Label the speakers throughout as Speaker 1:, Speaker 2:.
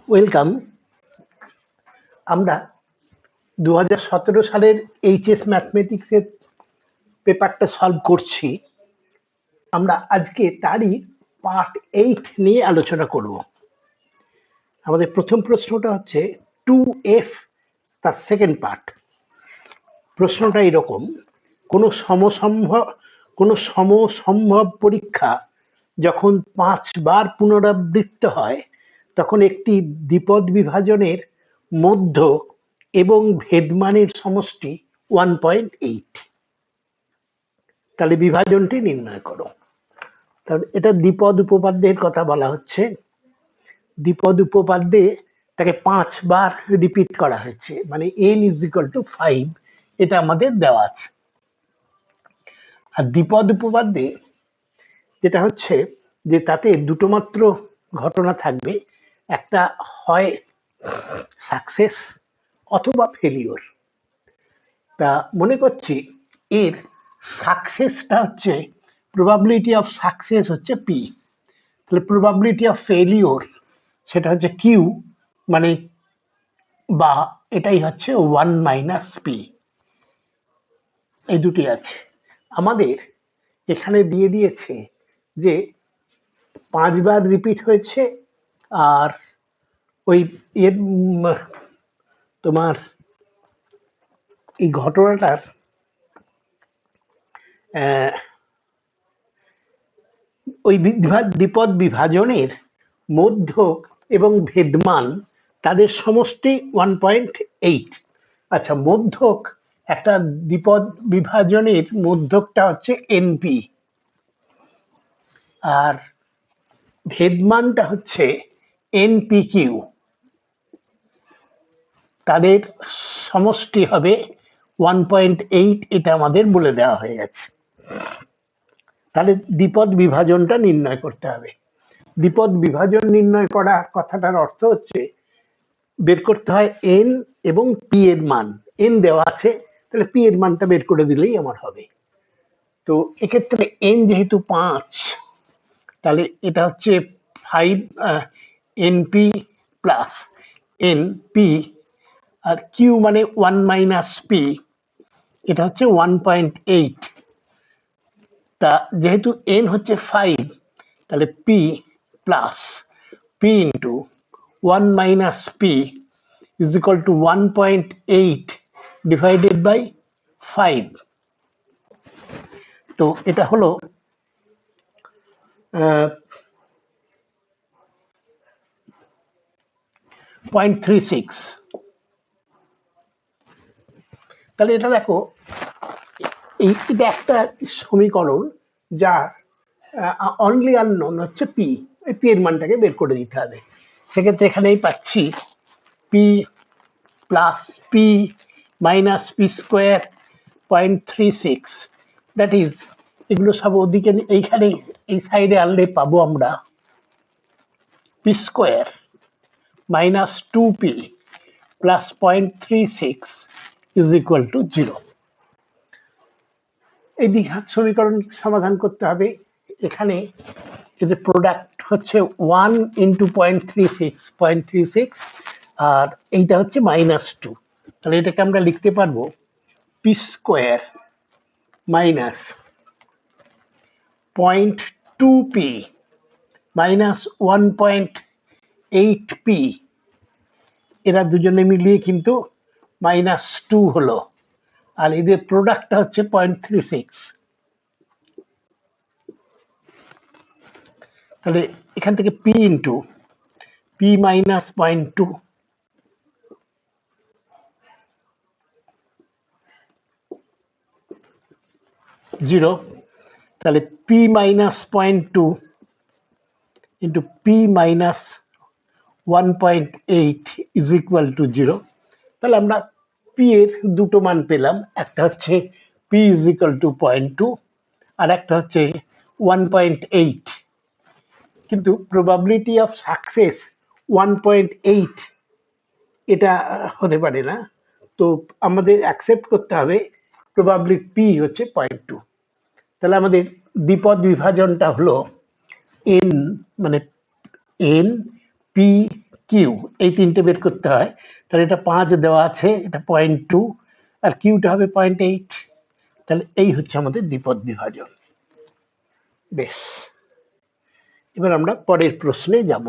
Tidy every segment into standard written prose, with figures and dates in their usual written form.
Speaker 1: Welcome. আমরা 2017 সালের HS ম্যাথমেটিক্সের পেপারটা সলভ করছি। আমরা আজকে তারই পার্ট 8 নিয়ে আলোচনা করব। আমাদের প্রথম প্রশ্নটা হচ্ছে 2f, তার সেকেন্ড পার্ট। প্রশ্নটা এরকম: কোনো সমসম্ভব পরীক্ষা যখন 5 বার পুনরাবৃত্ত হয় তখন একটি দ্বিপদ বিভাজনের মধ্যক এবং ভেদমানের সমষ্টি 1.8। তাহলে বিভাজনটি নির্ণয় করো। তাহলে এটা দ্বিপদ উপপাদ্যের কথা বলা হচ্ছে। দ্বিপদ উপপাদ্যে তাকে 5 বার রিপিট করা হয়েছে, মানে n = 5, এটা আমাদের দেওয়া আছে। আর দ্বিপদ উপপাদ্যে যেটা হচ্ছে যে তাতে দুটো মাত্র ঘটনা থাকবে, একটা হয় সাকসেস অথবা ফেলিওর। তা মনে করছি এর সাকসেসটা হচ্ছে, প্রবাবিলিটি অফ সাকসেস হচ্ছে পি, তাহলে প্রবাবিলিটি অফ ফেলিওর সেটা হচ্ছে কিউ, মানে বা এটাই হচ্ছে 1 - পি। এই দুটি আছে। আমাদের এখানে দিয়ে দিয়েছে যে 5 বার রিপিট হয়েছে, আর ওই এর তোমার এই ঘটনাটার ওই দ্বিপদ বিভাজনের মধ্যক এবং ভেদমান তাদের সমষ্টি 1.8। আচ্ছা, মধ্যক, একটা দ্বিপদ বিভাজনের মধ্যকটা হচ্ছে এনপি, আর ভেদমানটা হচ্ছে এনপিকিউ। তাদের সমষ্টি হবে 1.8, এটা আমাদের বলে দেওয়া হয়ে গেছে। তাহলে দ্বিপদ বিভাজনটা নির্ণয় করতে হবে। দ্বিপদ বিভাজন নির্ণয় করার কথাটার অর্থ হচ্ছে বের করতে হয় এন এবং পি এর মান। এন দেওয়া আছে, তাহলে পি এর মানটা বের করে দিলেই আমার হবে। তো এক্ষেত্রে এন যেহেতু 5, তাহলে এটা হচ্ছে 5 এনপি প্লাস এনপি, আর কিউ মানে 1 - পি, এটা হচ্ছে 1.8। তা যেহেতু এন হচ্ছে 5, তাহলে P plus P into 1 - P is equal to 1.8 divided by 5। তো এটা হলো 0.36। তাহলে এটা দেখো, এটা একটা সমীকরণ যার অনলি আননোন হচ্ছে পি। পি এর মানটাকে বের করে দিতে হবে। সেক্ষেত্রে এখানেই পাচ্ছি P plus P minus P square 0.36, that is, এগুলো সব ওদিকে এইখানে এই সাইডে আনলে পাবো আমরা P square minus 2p plus 0.36 is equal to 0। এই দ্বিঘাত সমীকরণ সমাধান করতে হবে। এখানে এদের প্রোডাক্ট হচ্ছে 1 × 0.36, আর এইটা হচ্ছে -2। তাহলে এটাকে আমরা লিখতে পারবো P square minus 0.2p minus 1.8p, এরা দুজনে মিলিয়ে কিন্তু -2 হলো, আর এদের প্রোডাক্টটা হচ্ছে 0.36। তাহলে এখান থেকে পি ইন্টু পি মাইনাস 0.2 0, তাহলে P minus 0.2 into P minus 1.8 is equal to 0। তাহলে আমরা পি এর দুটো মান পেলাম, একটা হচ্ছে পি ইজ ইকুয়াল টু 0.2 আর একটা হচ্ছে 1.8। কিন্তু প্রবাবিলিটি অফ সাকসেস 1.8 এটা হতে পারে না। তো আমাদের অ্যাকসেপ্ট করতে হবে প্রবাবিলিটি পি হচ্ছে 0.2। তাহলে আমাদের দ্বিপদ বিভাজনটা হলো এন, মানে এন পি কিউ, এই তিনটে বের করতে হয়। তাহলে এটা 5 দেওয়া আছে, এটা 0.2, আর কিউটা হবে 0.8। তাহলে এই হচ্ছে আমাদের দ্বিপদ বিভাজন। বেশ, এবার আমরা পরের প্রশ্নে যাব।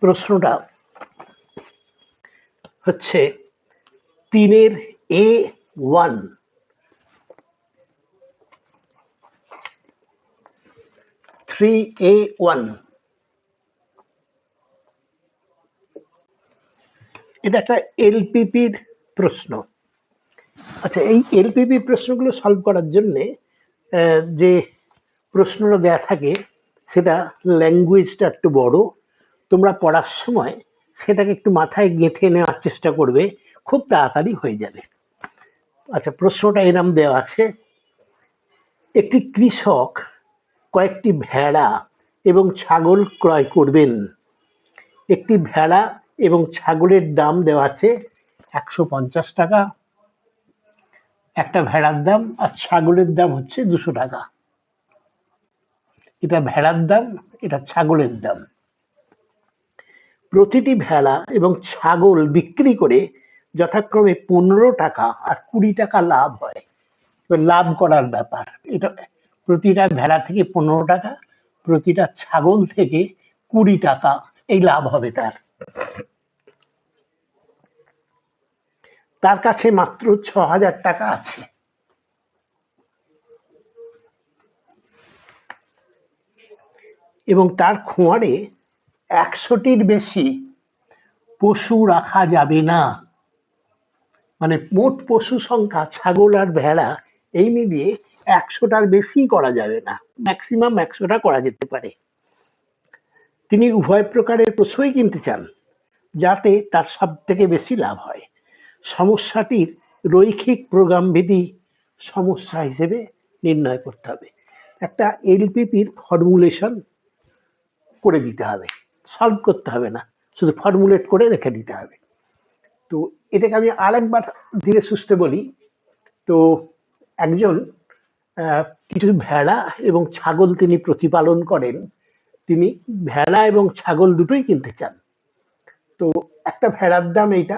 Speaker 1: প্রশ্নটা হচ্ছে 3-এর A1 3A1, এটা একটা এলপিপির প্রশ্ন। আচ্ছা, এই এলপিপি প্রশ্নগুলো সলভ করার জন্য যে প্রশ্নটা দেয়া থাকে সেটা ল্যাঙ্গুয়েজটা একটু বড়। তোমরা পড়ার সময় সেটাকে একটু মাথায় গেঁথে নেওয়ার চেষ্টা করবে, খুব তাড়াতাড়ি হয়ে যাবে। আচ্ছা, প্রশ্নটা এরম দেওয়া আছে, একটি কৃষক কয়েকটি ভেড়া এবং ছাগল ক্রয় করবেন। একটি ভেড়া এবং ছাগলের দাম দেওয়া আছে 150 টাকা, একটা ভেড়ার দাম, আর ছাগলের দাম হচ্ছে 200 টাকা। এটা ভেড়ার দাম, এটা ছাগলের দাম। প্রতিটি ভেড়া এবং ছাগল বিক্রি করে যথাক্রমে 15 টাকা আর 20 টাকা লাভ হয়। লাভ করার ব্যাপার এটা, প্রতিটা ভেড়া থেকে 15 টাকা, প্রতিটা ছাগল থেকে 20 টাকা এই লাভ হবে তার। তার কাছে মাত্র 6000 টাকা আছে। এবং তার খোঁয়াড়ে 100টির বেশি পশু রাখা যাবে না। মানে মোট পশু সংখ্যা ছাগল আর ভেড়া এই মিলিয়ে 100টার বেশি করা যাবে না, ম্যাক্সিমাম 100টা করা যেতে পারে। তিনি উভয় প্রকারের পশুই কিনতে চান যাতে তার সব থেকে বেশি লাভ হয়। সমস্যাটির রৈখিক প্রোগ্রামবিধি সমস্যা হিসেবে নির্ণয় করতে হবে। একটা এলপিপির ফর্মুলেশন করে দিতে হবে, সলভ করতে হবে না, শুধু ফর্মুলেট করে রেখে দিতে হবে। তো এটাকে আমি আরেকবার ধীরে সুস্থে বলি। তো একজন কিছু ভেড়া এবং ছাগল তিনি প্রতিপালন করেন, তিনি ভেড়া এবং ছাগল দুটোই কিনতে চান। তো একটা ভেড়ার দাম এইটা,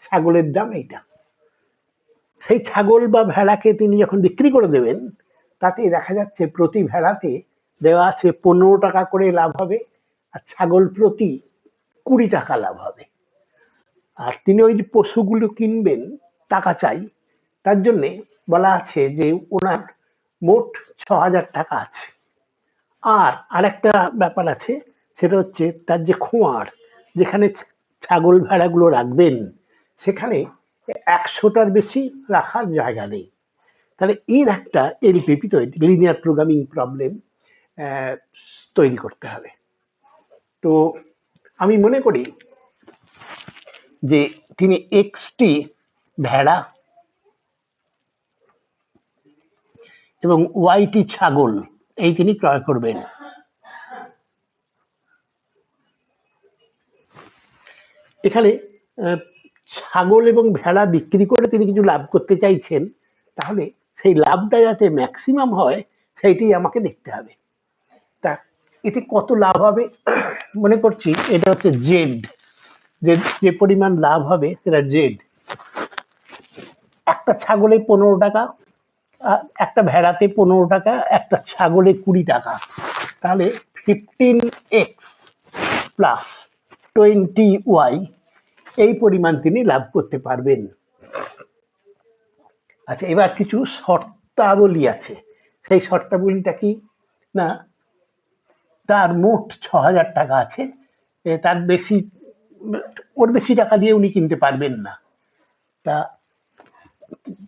Speaker 1: ছাগলের দাম এইটা। সেই ছাগল বা ভেড়াকে তিনি যখন বিক্রি করে দেবেন, তাতে দেখা যাচ্ছে প্রতি ভেড়াতে দেওয়া আছে 15 টাকা করে লাভ হবে, আর ছাগল প্রতি 20 টাকা লাভ হবে। আর তিনি ওই যে পশুগুলো কিনবেন, টাকা চাই, তার জন্যে বলা আছে যে ওনার মোট 6000 টাকা আছে। আর আরেকটা ব্যাপার আছে, সেটা হচ্ছে তার যে খোঁয়ার, যেখানে ছাগল ভেড়াগুলো রাখবেন, সেখানে 100টার বেশি রাখার জায়গা নেই। তাহলে এর একটা এলপিপি তৈরি, লিনিয়ার প্রোগ্রামিং প্রবলেম তৈরি করতে হবে। তো আমি মনে করি যে তিনি এক্সটি ভেড়া এবং ওয়াইটি ছাগল এই তিনি ক্রয় করবেন। এখানে ছাগল এবং ভেড়া বিক্রি করে তিনি কিছু লাভ করতে চাইছেন, তাহলে সেই লাভটা যাতে ম্যাক্সিমাম হয় সেইটাই আমাকে দেখতে হবে। তা এতে কত লাভ হবে মনে করছি এটা হচ্ছে জেড, যে পরিমাণ লাভ হবে সেটা জেড। একটা ছাগলে 15 টাকা, একটা ভেড়াতে 15 টাকা, একটা ছাগলে 20 টাকা, তাহলে 15x প্লাস 20y এই পরিমাণ তিনি লাভ করতে পারবেন। আচ্ছা, এবার কিছু শর্তাবলী আছে। সেই শর্তাবলীটা কি না, তার মোট 6000 টাকা আছে, তার বেশি, ওর বেশি টাকা দিয়ে উনি কিনতে পারবেন না। তা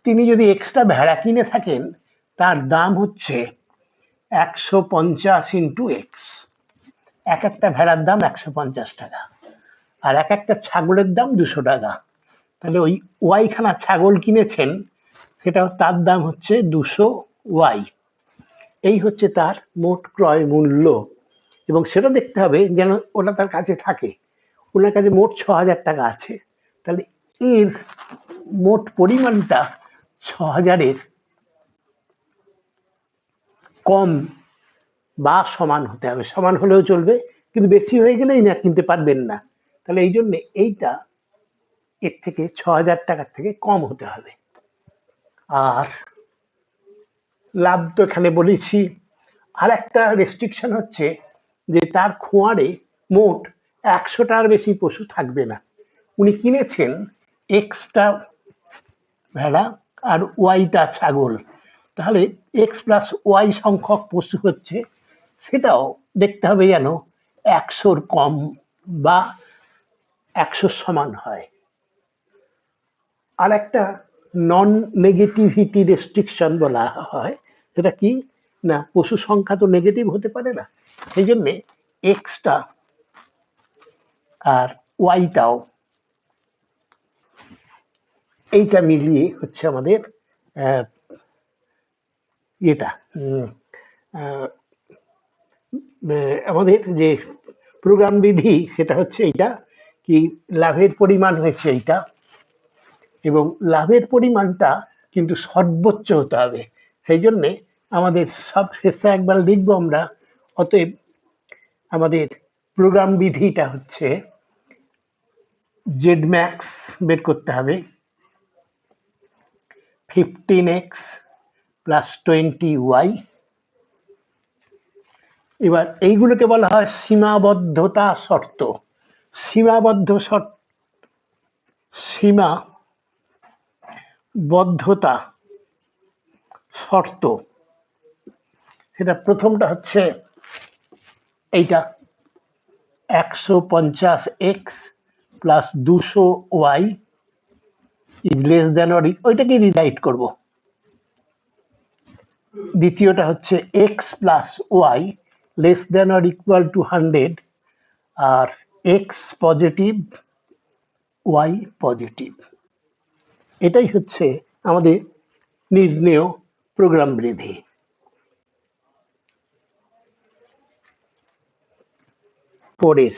Speaker 1: তিনি যদি এক্সট্রা ভেড়া কিনে থাকেন, তার দাম হচ্ছে 150 ইন্টু এক্স। এক একটা ভেড়ার দাম 150 টাকা, আর এক একটা ছাগলের দাম 200 টাকা। তাহলে ওই ওয়াইখানা ছাগল কিনেছেন, সেটা তার দাম হচ্ছে 200 ওয়াই। এই হচ্ছে তার মোট ক্রয় মূল্য, এবং সেটা দেখতে হবে যেন ওটা তার কাছে থাকে। ওনার কাছে মোট 6,000 টাকা আছে, তাহলে এর মোট পরিমাণটা 6,000-এর কম বা সমান হতে হবে। সমান হলেও চলবে, কিন্তু বেশি হয়ে গেলেই না কিনতে পারবেন না। তাহলে এই জন্য এইটা এর থেকে 6,000 টাকার থেকে কম হতে হবে। আর লাভ তো এখানে বলেছি। আর একটা রেস্ট্রিকশন হচ্ছে যে তার খোঁয়াড়ে মোট 100টার বেশি পশু থাকবে না। উনি কিনেছেন এক্সটা ভেড়া আর ওয়াইটা ছাগল, তাহলে এক্স প্লাস ওয়াই সংখ্যক পশু হচ্ছে, সেটাও দেখতে হবে যেন 100-র কম বা 100 সমান হয়। আর একটা নন নেগেটিভিটি রেস্ট্রিকশন বলা হয়, সেটা কি না, পশু সংখ্যা তো নেগেটিভ হতে পারে না, সেই জন্যে এক্সটা আর ওয়াইটাও এইটা মিলিয়ে হচ্ছে আমাদের এটা আমাদের যে প্রোগ্রাম বিধি, সেটা হচ্ছে এইটা কি, লাভের পরিমাণ হয়েছে এইটা, এবং লাভের পরিমাণটা কিন্তু সর্বোচ্চ হতে হবে। সেই জন্যে আমাদের সব শেষে একবার লিখবো আমরা। অতএব আমাদের প্রোগ্রাম বিধিটা হচ্ছে জেড ম্যাক্স বের করতে হবে 15x প্লাস 20y। এবার এইগুলোকে বলা হয় সীমাবদ্ধতা শর্ত। সীমাবদ্ধতা শর্ত, সেটা প্রথমটা হচ্ছে এইটা 150x plus 200y is less than or, ওইটাকে রিরাইট করব। দ্বিতীয়টা হচ্ছে x plus y less than or equal to 100, আর এক্স পজিটিভ ওয়াই পজিটিভ। এটাই হচ্ছে আমাদের নির্ণেয় প্রোগ্রাম বিধি। পরের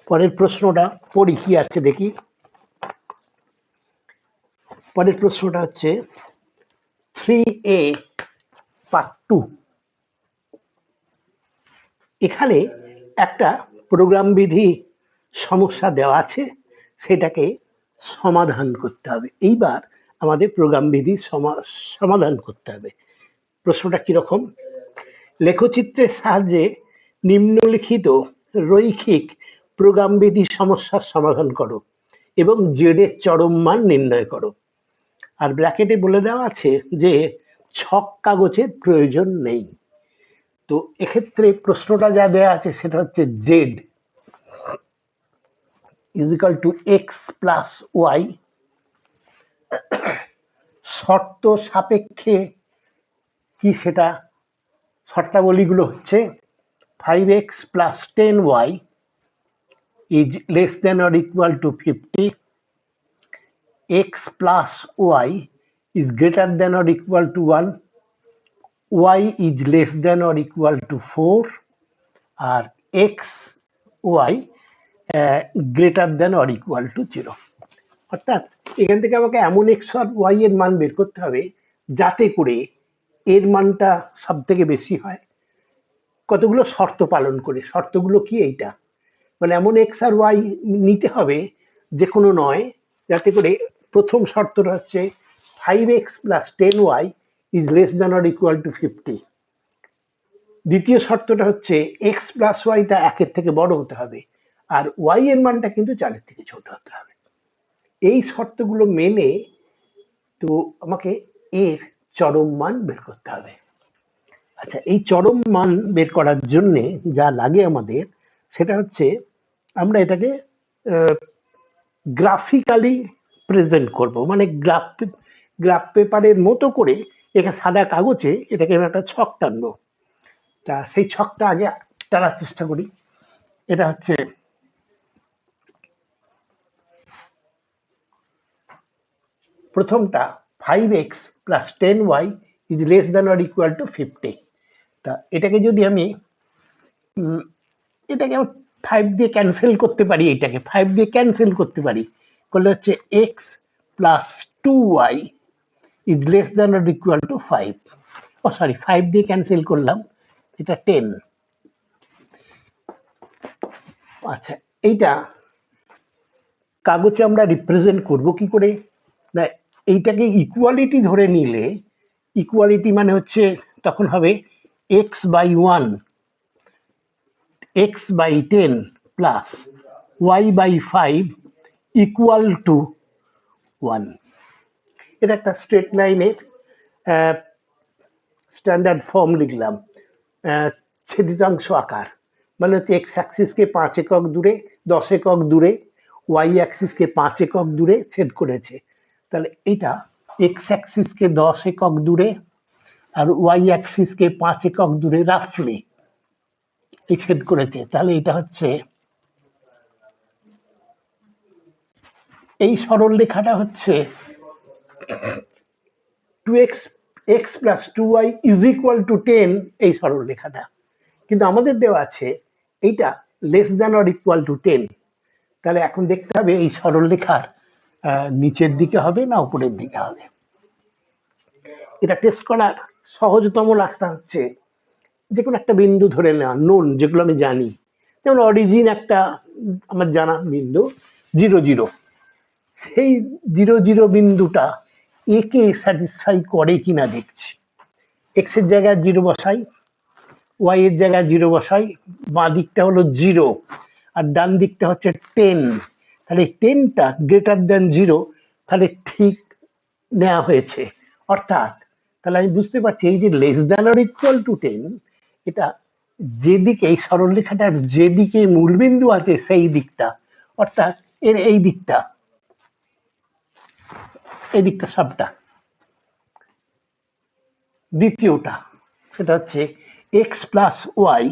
Speaker 1: পরের প্রশ্নটা পড়ি কি আছে দেখি। পরের প্রশ্নটা হচ্ছে 3A পার্ট 2। এখানে একটা প্রোগ্রাম বিধি সমস্যা দেওয়া আছে, সেটাকে সমাধান করতে হবে। এইবার আমাদের প্রোগ্রাম বিধি সমাধান করতে হবে। প্রশ্নটা কিরকম, লেখচিত্রের সাহায্যে নিম্নলিখিত রৈখিক প্রোগ্রাম বিধি সমস্যার সমাধান করো এবং জেড এর চরম মান নির্ণয় করো। আর ব্র্যাকেটে বলে দেওয়া আছে যে ছক কাগজের প্রয়োজন নেই। তো এক্ষেত্রে প্রশ্নটা যা দেওয়া আছে সেটা হচ্ছে z is equal to x plus y, শর্ত সাপেক্ষে কি, সেটা শর্তাবলীগুলো হচ্ছে 5x plus 10y is less than or equal to 50, x plus y is greater than or equal to 1, y is less than or equal to 4, আর x y greater than or equal to 0। অর্থাৎ এখান থেকে আমাকে এমন x আর Y এর মান বের করতে হবে যাতে করে এর মানটা সব থেকে বেশি হয়, কতগুলো শর্ত পালন করে। শর্তগুলো কি, এইটা মানে এমন এক্স আর ওয়াই নিতে হবে যে কোনো নয়, যাতে করে প্রথম শর্তটা হচ্ছে 5x plus 10y is less than or equal two 50। দ্বিতীয় শর্তটা হচ্ছে এক্স প্লাস ওয়াইটা 1-এর থেকে বড় হতে হবে, আর ওয়াই এর মানটা কিন্তু 4-এর থেকে ছোট হতে হবে। এই শর্তগুলো মেনে তো আমাকে এর চরম মান বের করতে হবে। আচ্ছা, এই চরম মান বের করার জন্য যা লাগে আমাদের সেটা হচ্ছে আমরা এটাকে গ্রাফিক্যালি প্রেজেন্ট করব, মানে গ্রাফ পেপারের মতো করে এখানে সাদা কাগজে এটাকে একটা ছক টানবো। তা সেই ছকটা আগে টানার চেষ্টা করি। এটা হচ্ছে প্রথমটা 5x plus 10y is less than or equal two 50। তা এটাকে যদি আমি এটাকে 5 দিয়ে ক্যান্সেল করতে পারি, এটাকে 5 দিয়ে ক্যান্সেল করতে পারি, করলে হচ্ছে x plus 2y is less than or equal to 5। Oh sorry, 5 দিয়ে ক্যান্সেল করলাম, এটা 10। আচ্ছা, এইটা কাগজে আমরা রিপ্রেজেন্ট করব কি করে? না, এইটাকে ইকুয়ালিটি ধরে নিলে, ইকুয়ালিটি মানে হচ্ছে তখন হবে x by 1 x by 10 plus y by 5 equal to 1। এটা একটা স্ট্রেট লাইনের স্ট্যান্ডার্ড ফর্ম লিখলাম, ছেদিতাংশ আকার, মানে হচ্ছে এক্স অ্যাক্সিসকে 5 একক দূরে 10 একক দূরে, ওয়াই অ্যাক্সিসকে 5 একক দূরে ছেদ করেছে। তাহলে এটা এক্স অ্যাক্সিসকে 10 একক দূরে আর ওয়াই অ্যাক্সিসকে 5 একক দূরে রাফলি এই ছেদ করেছে। তাহলে এটা হচ্ছে এই সরল রেখাটা হচ্ছে 2x x plus 2y is equal to 10, এই সরল রেখাটা। কিন্তু আমাদের দেওয়া আছে এইটা less than or equal to 10। তাহলে এখন দেখতে হবে এই সরল রেখার নিচের দিকে হবে না উপরের দিকে হবে। এটা টেস্ট করার সহজতম রাস্তা হচ্ছে যে কোনো একটা বিন্দু ধরে নেওয়া, নোন, যেগুলো আমি জানি। যেমন অরিজিন একটা আমার জানা বিন্দু 0 0, সেই 0 0 বিন্দুটা একে স্যাটিসফাই করে কিনা দেখছি। এক্স এর জায়গায় 0 বসাই, ওয়াই এর জায়গায় 0 বসাই, বাঁ দিকটা হলো 0 আর ডান দিকটা হচ্ছে 10। তাহলে 10টা গ্রেটার দেন 0, তাহলে ঠিক নেওয়া হয়েছে। অর্থাৎ তাহলে আমি বুঝতে পারছি এই যে less than or equal to 10, এটা যেদিকে এই সরলরেখাটার যেদিকে মূলবিন্দু আছে সেই দিকটা, অর্থাৎ এর এই দিকটা, এই দিকটা সবটা। দ্বিতীয়টা সেটা হচ্ছে x plus y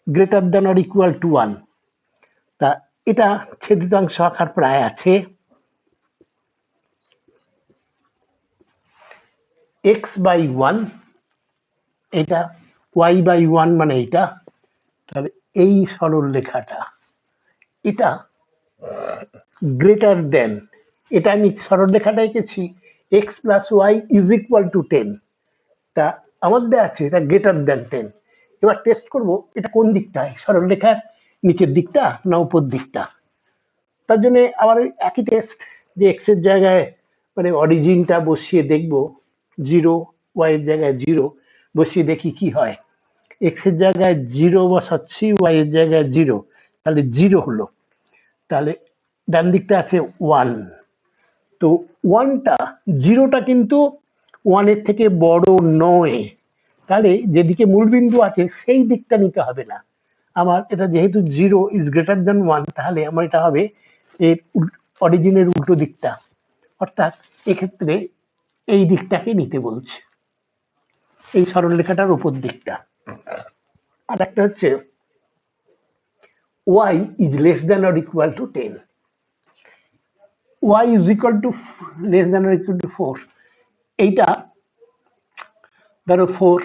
Speaker 1: greater than or equal to 1। তা এটা ছেদিতাংশ আকার প্রায় আছে, এক্স বাই 1 এটা, ওয়াই বাই 1 মানে এটা। তাহলে এই সরল রেখাটা এটা গ্রেটার দেন, এটা আমি সরল রেখাটা এঁকেছি x plus y is equal to 10। তা আমাদের আছে এটা গ্রেটার দেন 10। এবার টেস্ট করব এটা কোন দিকটায়, সরল রেখার নিচের দিকটা না উপর দিকটা। তার জন্য আবার একই টেস্ট, যে এক্স এর জায়গায় মানে অরিজিনটা বসিয়ে দেখব 0, ওয়াই এর জায়গায় 0 বসিয়ে দেখি কি হয়। এক্স এর জায়গায় 0 বসাচ্ছি, ওয়াই এর জায়গায় 0, তাহলে 0 হলো। তাহলে ডান দিকটা আছে 1, তো 1টা 0টা কিন্তু 1 এর থেকে বড় নয়। তাহলে যেদিকে মূলবিন্দু আছে সেই দিকটা নিতে হবে না আমার। এটা যেহেতু 0 ইজ গ্রেটার দেন 1, তাহলে আমার এটা হবে এর অরিজিনের উল্টো দিকটা, অর্থাৎ এক্ষেত্রে এই দিকটাকে নিতে বলছে, এই সরলরেখাটার উপর দিকটা। আর একটা হচ্ছে y is less than or equal to 10, y is equal to less than or equal to 4। এইটা ধরো 4,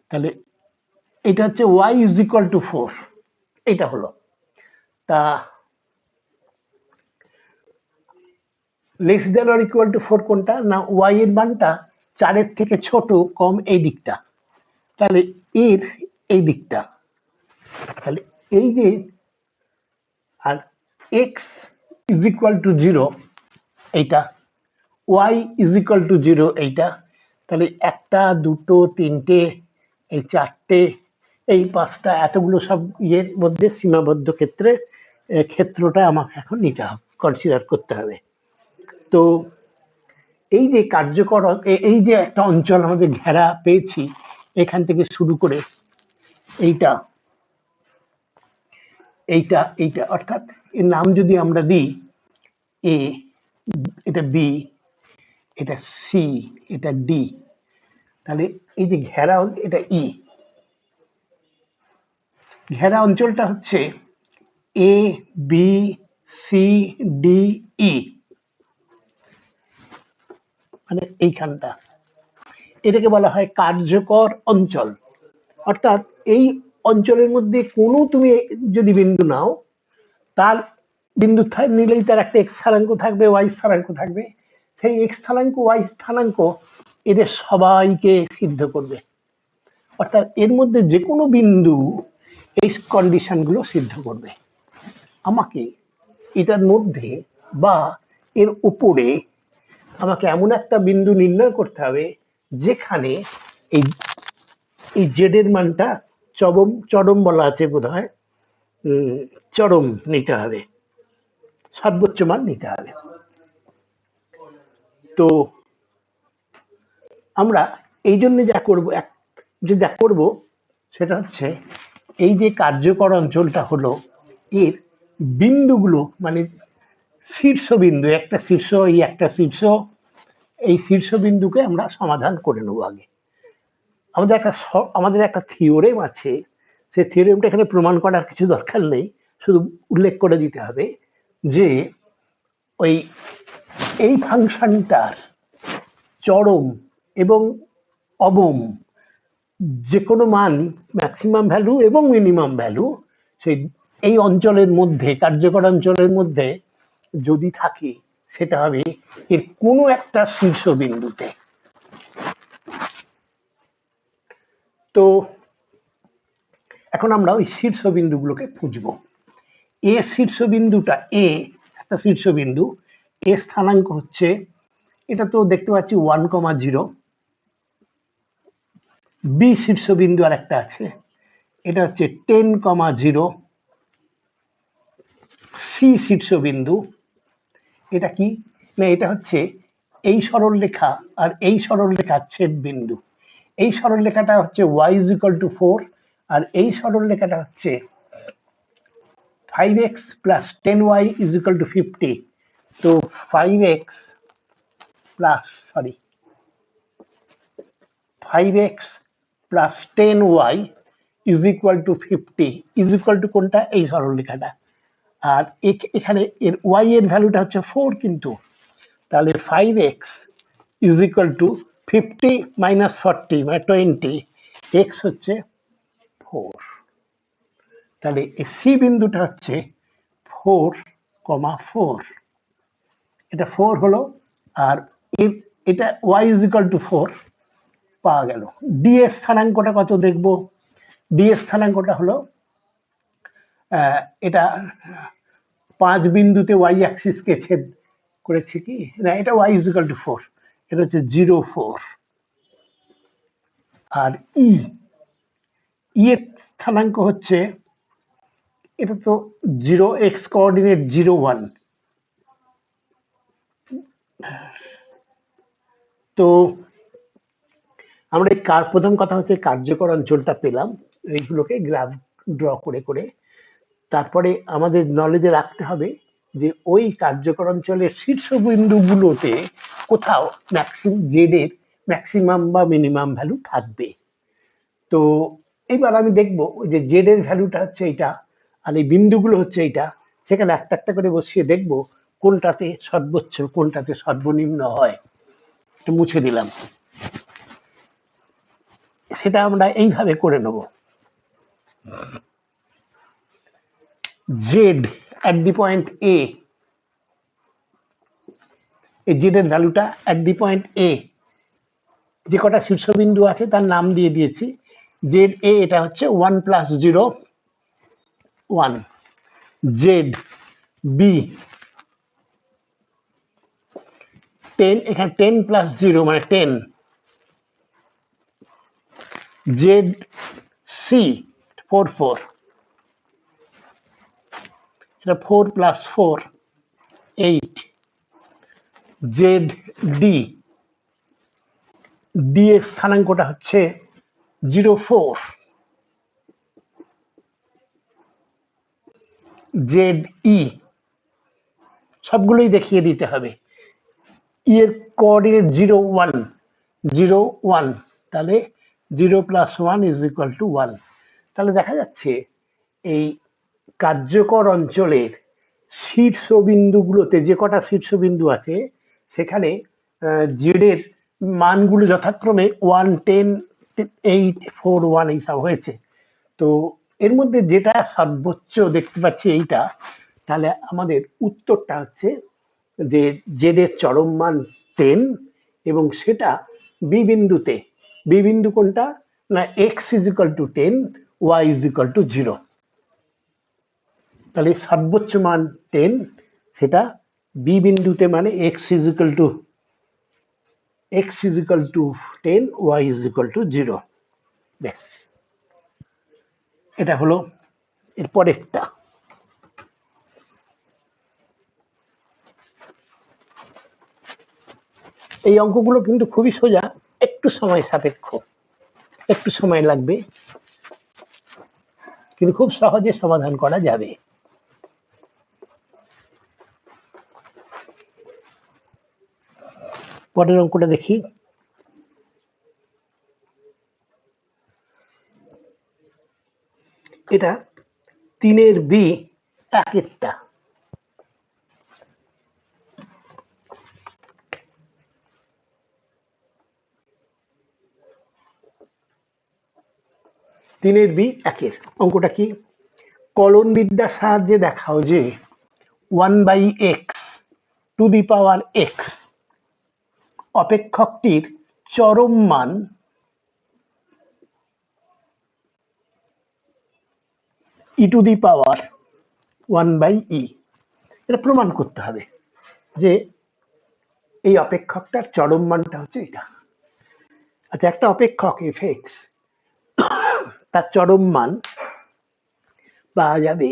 Speaker 1: তাহলে এটা হচ্ছে y is equal to 4, এটা হলো। তা less than or equal two 4 কোনটা, না y এর মানটা 4 এর থেকে ছোট কম এই দিকটা, তাহলে এর এই দিকটা। তাহলে এই যে, আর x ইজ ইকুয়াল টু 0 এইটা, y ইজ ইকুয়াল টু 0 এইটা। তাহলে 1টা 2টো 3টে এই 4টে এই 5টা, এতগুলো সব ইয়ের মধ্যে সীমাবদ্ধ ক্ষেত্রে ক্ষেত্রটা আমাকে এখন নিতে হবে, কনসিডার করতে হবে। তো এই যে কার্যকর এই যে একটা অঞ্চল আমাদের ঘেরা পেয়েছি, এখান থেকে শুরু করে এইটা এইটা এইটা অর্থাৎ এর নাম যদি আমরা দিই এ, এটা বি, এটা সি, এটা ডি, তাহলে এই যে ঘেরা এটা ই, ঘেরা অঞ্চলটা হচ্ছে A B C D E, মানে এইখানটা, এটাকে বলা হয় কার্যকর অঞ্চল। অর্থাৎ এই অঞ্চলের মধ্যে কোনো তুমি যদি বিন্দু নাও, তার বিন্দু নিলেই তার একটা এক্স স্থানাঙ্ক থাকবে, ওয়াই স্থানাঙ্ক থাকবে, সেই এক্স স্থানাঙ্ক ওয়াই স্থানাঙ্ক এদের সবাইকে সিদ্ধ করবে। অর্থাৎ এর মধ্যে যে কোনো বিন্দু এই কন্ডিশন গুলো সিদ্ধ করবে। আমাকে এটার মধ্যে বা এর উপরে আমাকে এমন একটা বিন্দু নির্ণয় করতে হবে যেখানে এই এই জেড এর মানটা চরম বলা আছে বোধ হয়, চরম নিতে হবে, সর্বোচ্চ মান নিতে হবে। তো আমরা এই জন্য যা করব সেটা হচ্ছে এই যে কার্যকর অঞ্চলটা হলো এর বিন্দুগুলো, মানে শীর্ষবিন্দু, একটা শীর্ষ, এই একটা শীর্ষ, এই শীর্ষবিন্দুকে আমরা সমাধান করে নেব আগে। আমাদের একটা থিওরেম আছে, সেই থিওরেমটা এখানে প্রমাণ করার কিছু দরকার নেই, শুধু উল্লেখ করে দিতে হবে যে ওই এই ফাংশনটার চরম এবং অবম যে কোনো মান, ম্যাক্সিমাম ভ্যালু এবং মিনিমাম ভ্যালু, সেই এই অঞ্চলের মধ্যে, কার্যকর অঞ্চলের মধ্যে যদি থাকে, সেটা হবে এর কোনো একটা শীর্ষবিন্দুতে। তো এখন আমরা ওই শীর্ষবিন্দুগুলোকে খুঁজবো। এ শীর্ষবিন্দুটা, এ একটা শীর্ষবিন্দু, এ স্থানাঙ্ক হচ্ছে, এটা তো দেখতে পাচ্ছি 1,0, বি শীর্ষবিন্দু আর একটা আছে, এটা হচ্ছে 10,0, সি শীর্ষবিন্দু, এটা কি না, এটা হচ্ছে এই সরলরেখা আর এই সরলরেখার ছেদ বিন্দু। এই সরলরেখাটা হচ্ছে y = 4 আর এই সরলরেখাটা হচ্ছে 5x + 10y = 50। তো 5x + 10y = 50 ইকুয়াল টু কোনটা, এই সরলরেখাটা। আর এখানে এর y এর ভ্যালুটা হচ্ছে 4, কিন্তু তাহলে 5x = 50 - 40 মানে 20, x হচ্ছে 4। তাহলে এই সি বিন্দুটা হচ্ছে 4,4, এটা 4 হলো, আর এটা y = 4 পাওয়া গেল। ডি এর স্থানাঙ্কটা কত দেখবো, ডি এর স্থানাঙ্কটা হলো এটা 5 বিন্দুতে y অ্যাক্সিসকে ছেদ করেছে কি না, এটা y = 4, এটা হচ্ছে 0,4। আর ই এর স্থানাঙ্ক হচ্ছে, এটা তো 0x কোঅর্ডিনেট 0,1। তো আমরা এই প্রথম কথা হচ্ছে কার্যকর অঞ্চলটা পেলাম, এইগুলোকে গ্রাফ ড্র করে করে। তারপরে আমাদের নলেজে রাখতে হবে যে ওই কার্যকর অঞ্চলের শীর্ষবিন্দুগুলোতে কোথাও জেড এর ম্যাক্সিমাম বা মিনিমাম ভ্যালু থাকবে। তো এইবার আমি দেখবো যে জেড এর ভ্যালুটা হচ্ছে এইটা আর এই বিন্দুগুলো হচ্ছে এইটা, সেখানে একটা একটা করে বসিয়ে দেখবো কোনটাতে সর্বোচ্চ কোনটাতে সর্বনিম্ন হয়। একটু মুছে দিলাম, সেটা আমরা এইভাবে করে নেব। Z at the point A, এই জেড এর ভ্যালুটা at the point A, যে কটা শীর্ষবিন্দু আছে তার নাম দিয়ে দিয়েছি। জেড এ এটা হচ্ছে 1 + 0 1, জেড বি 10, এখানে 10 + 0 মানে 10, জেড সি 4,4, এটা 4 প্লাস 4 8 জেড ডি ডি এর স্থানাঙ্কটা হচ্ছে 04 জেড ই সবগুলোই দেখিয়ে দিতে হবে ই এর কোঅর্ডিনেট 0 1 তাহলে 0 প্লাস 1 ইজ ইকুয়াল টু 1 তাহলে দেখা যাচ্ছে এই কার্যকর অঞ্চলের শীর্ষবিন্দুগুলোতে যে কটা শীর্ষবিন্দু আছে সেখানে জেড এর মানগুলো যথাক্রমে 1 10 8 4 1 এইসব হয়েছে তো এর মধ্যে যেটা সর্বোচ্চ দেখতে পাচ্ছি এইটা তাহলে আমাদের উত্তরটা হচ্ছে যে জেড এর চরম মান 10 এবং সেটা বি বিন্দুতে বি বিন্দু কোনটা না x is equal to 10 y is equal to 0 তাহলে সর্বোচ্চ মান 10 সেটা বি বিন্দুতে মানে x is equal to 10 y is equal to 0 ব্যাস এটা হলো এর পরেরটা এই অঙ্কগুলো কিন্তু খুবই সোজা একটু সময় সাপেক্ষ একটু সময় লাগবে কিন্তু খুব সহজে সমাধান করা যাবে পরের অঙ্কটা দেখি এটা 3 বি 1 3 বি 1 অঙ্কটা কি কলন বিদ্যার সাহায্যে দেখাও যে 1/x to the power x অপেক্ষকটির চরম মান ই টু দি পাওয়ার 1/e এটা প্রমাণ করতে হবে যে এই অপেক্ষকটার চরম মানটা হচ্ছে এটা আচ্ছা একটা অপেক্ষক f(x) তার চরম মান পাওয়া যাবে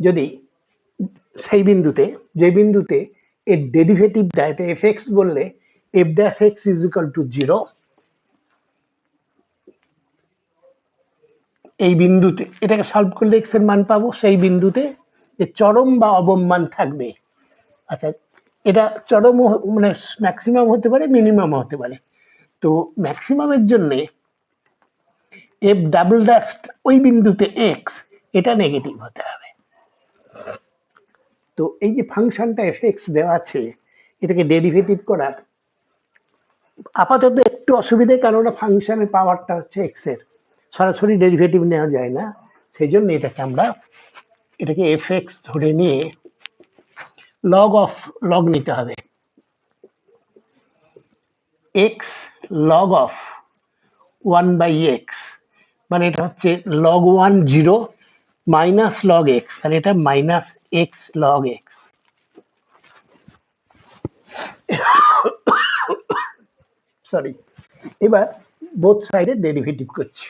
Speaker 1: যদি সেই বিন্দুতে যে বিন্দুতে এর ডেরিভেটিভটা এটা f(x) বললে f'(x) ইজ ইকুয়াল টু 0 এই বিন্দুতে এটাকে সলভ করলে x এর মান পাবো সেই বিন্দুতে যে চরম বা অবম মান থাকবে আচ্ছা এটা চরম মানে ম্যাক্সিমাম হতে পারে মিনিমাম হতে পারে তো ম্যাক্সিমামের জন্য এফ ডাবল ড্যাশ ওই বিন্দুতে এক্স এটা নেগেটিভ হতে হবে তো এই যে ফাংশনটা f(x) দেওয়া আছে এটাকে ডেরিভেটিভ করার আপাতত একটু অসুবিধে কারণ ফাংশনের পাওয়ারটা হচ্ছে x এর সরাসরি ডেরিভেটিভ নেওয়া যায় না সেই জন্য এটাকে f(x) ধরে নিয়ে লগ নিতে হবে x log of 1/x মানে এটা হচ্ছে log 1 0 মাইনাস log x তাহলে এটা minus x log x sorry এবার বোথ সাইডে ডেরিভেটিভ করছি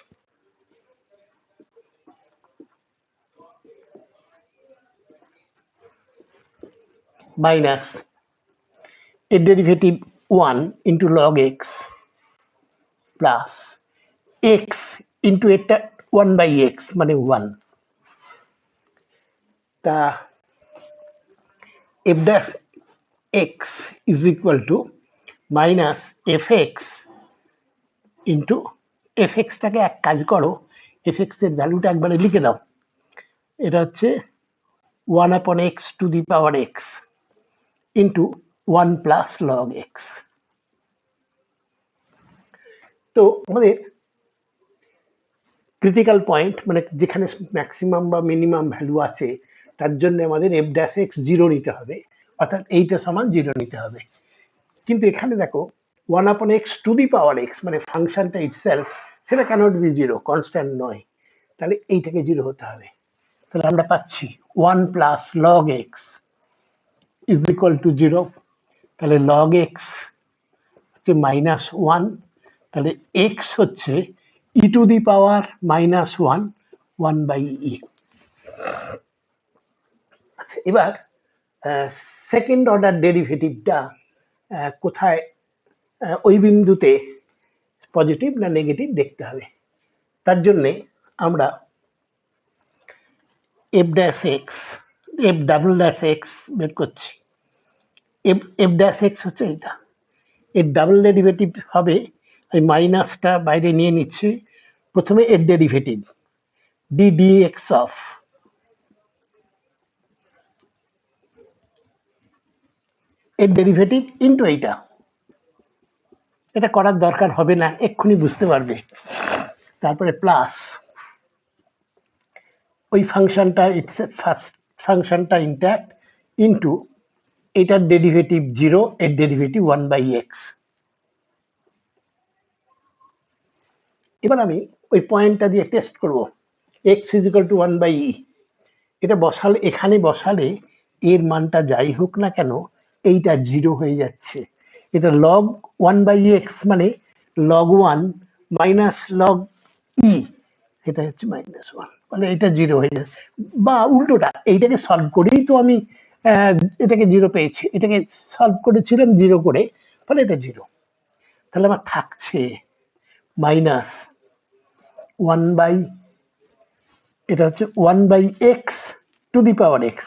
Speaker 1: মাইনাস এর derivative 1 into log x plus x into এটা 1/x মানে 1 তা f dash x is equal to minus fx into fx টাকে এক কাজ করো fx এর ভ্যালুটা একবারে লিখে দাও এটা হচ্ছে 1/x to the power x into 1 plus log x তো আমাদের ক্রিটিক্যাল পয়েন্ট মানে যেখানে ম্যাক্সিমাম বা মিনিমাম ভ্যালু আছে তার জন্য আমাদের f'(x) 0 নিতে হবে অর্থাৎ এইটা সমান 0 নিতে হবে কিন্তু এখানে দেখো 1/x to the power x মানে ফাংশনটা ইটসেলফ সেটা ক্যানট বি 0 কনস্ট্যান্ট নয় তাহলে এইটাকে 0 হতে হবে তাহলে আমরা পাচ্ছি 1 plus log x is equal to 0 তাহলে log x হচ্ছে -1 তাহলে x হচ্ছে e to the power -1 1/e আচ্ছা, এবার সেকেন্ড অর্ডার ডেরিভেটিভটা কোথায়, ওই বিন্দুতে পজিটিভ না নেগেটিভ দেখতে হবে। তার জন্যে আমরা F dash x, F double dash x বের করছি। এফ ড্যাশ এক্স হচ্ছে এটা, এর ডাবল ডেরিভেটিভ হবে, ওই মাইনাসটা বাইরে নিয়ে নিচ্ছি। প্রথমে এর derivative D D x of এর ডেরিভেটিভ ইন্টু এইটা, এটা করার দরকার হবে না, এক্ষুনি বুঝতে পারবে। তারপরে প্লাস ওই ফাংশনটা, ইটস ফার্স্ট ফাংশনটা ইনট্যাক্ট ইন্টু এটার ডেরিভেটিভ 0, এর ডেরিভেটিভ 1/x। এবার আমি ওই পয়েন্টটা দিয়ে টেস্ট করব, x = 1/e। এটা বসালে, এখানে বসালে এর মানটা যাই হোক না কেন এইটা 0 হয়ে যাচ্ছে। এটা log 1/x মানে log 1 মাইনাস log e, এটা হচ্ছে -1, মানে এটা 0 হয়ে যাচ্ছে। বা উল্টোটা, এইটাকে সলভ করেই তো আমি এটাকে 0 পেয়েছি, এটাকে সলভ করেছিলাম 0 করে, ফলে এটা 0। তাহলে আমার থাকছে মাইনাস 1/, এটা হচ্ছে 1/x to the power x,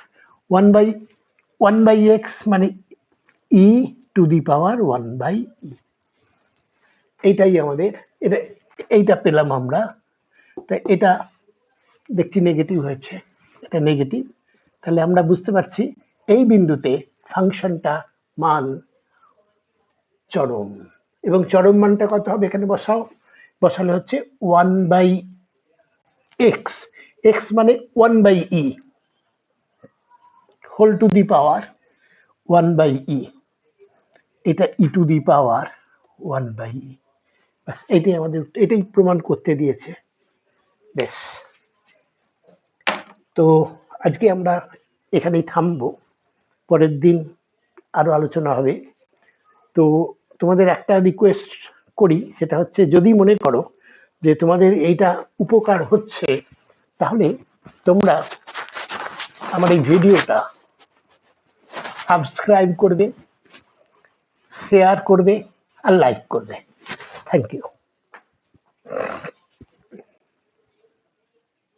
Speaker 1: 1/x মানে e to the power 1/e। এইটাই আমাদের, এটা এইটা পেলাম আমরা। তাই এটা দেখছি নেগেটিভ হয়েছে, এটা নেগেটিভ। তাহলে আমরা বুঝতে পারছি এই বিন্দুতে ফাংশনটা মান চরম, এবং চরম মানটা কত হবে এখানে বসাও, বসালে হচ্ছে 1/x, x মানে 1/e whole to the power 1/e, এটা e to the power 1/e। ব্যাস, এটাই আমাদের, এটাই প্রমাণ করতে দিয়েছে। বেশ, তো আজকে আমরা এখানেই থামবো, পরের দিন আরো আলোচনা হবে। তো তোমাদের একটা রিকোয়েস্ট করি, সেটা হচ্ছে যদি মনে করো যে তোমাদের এইটা উপকার হচ্ছে, তাহলে তোমরা আমার এই ভিডিওটা সাবস্ক্রাইব করবে, শেয়ার করবে আর লাইক করবে। Thank you.